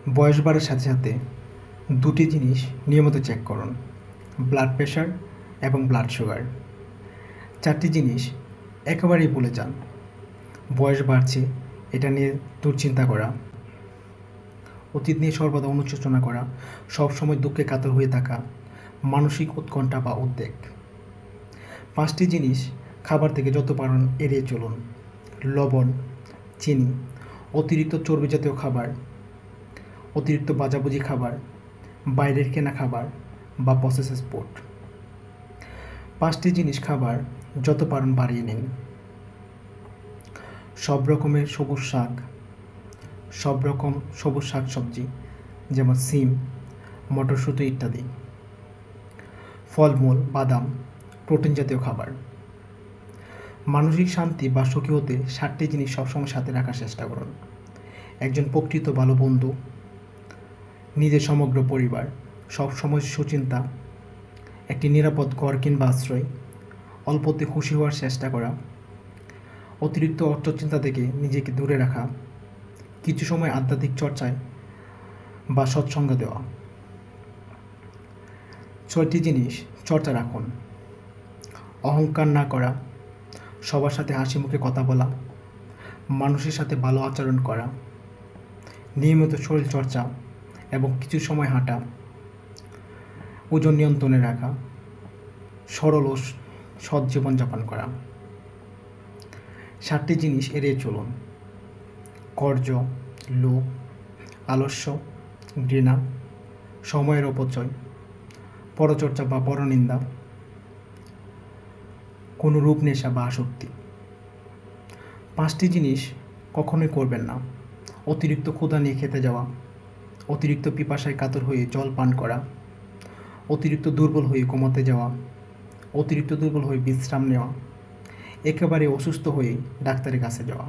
বয়স বাড়ার সাথে সাথে দুটি জিনিস নিয়মিত চেক করুন: ব্লাড প্রেশার এবং ব্লাড সুগার। চারটি জিনিস একেবারেই ভুলে যান: বয়স বাড়ছে এটা নিয়ে দুশ্চিন্তা করা, অতীত নিয়ে সর্বদা অনুশোচনা করা, সবসময় দুঃখে কাতর হয়ে থাকা, মানসিক উৎকণ্ঠা বা উদ্বেগ। পাঁচটি জিনিস খাবার থেকে যত পারেন এড়িয়ে চলুন: লবণ, চিনি, অতিরিক্ত চর্বি জাতীয় খাবার, অতিরিক্ত ভাজাভুজি খাবার, বাইরের কেনা খাবার বা প্রসেসড ফুড। পাঁচটি জিনিস খাবার যত পারেন বাড়িয়ে নিন: সব রকমের সবুজ শাক সবজি, যেমন সিম, মটরশুঁটি ইত্যাদি, ফলমূল, বাদাম, প্রোটিন জাতীয় খাবার। মানসিক শান্তি বা সুখী হতে 7টি জিনিস সবসময় সাথে রাখার চেষ্টা করুন: একজন প্রকৃত ভালো বন্ধু, নিজের সমগ্র পরিবার, সবসময় সুচিন্তা, একটি নিরাপদ ঘর কিংবা আশ্রয়, অল্পতে খুশি হওয়ার চেষ্টা করা, অতিরিক্ত অর্থচিন্তা থেকে নিজেকে দূরে রাখা, কিছু সময় আধ্যাত্মিক চর্চায় বা সৎসঙ্গ দেওয়া। 6টি জিনিস চর্চা রাখুন: অহংকার না করা, সবার সাথে হাসি মুখে কথা বলা, মানুষের সাথে ভালো আচরণ করা, নিয়মিত শরীর চর্চা এবং কিছু সময় হাঁটা, ওজন নিয়ন্ত্রণে রাখা, সরল ও সৎ জীবনযাপন করা। 7টি জিনিস এড়িয়ে চলুন: কর্জ, লোভ, আলস্য, ঘৃণা, সময়ের অপচয়, পরচর্চা বা পরনিন্দা, কোনো রূপ নেশা বা আসক্তি। 5টি জিনিস কখনোই করবেন না: অতিরিক্ত ক্ষুধা নিয়ে খেতে যাওয়া, অতিরিক্ত পিপাসায় কাতর হয়ে জল পান করা, অতিরিক্ত দুর্বল হয়ে ঘুমাতে যাওয়া, অতিরিক্ত দুর্বল হয়ে বিশ্রাম নেওয়া, একেবারে অসুস্থ হয়ে ডাক্তারের কাছে যাওয়া।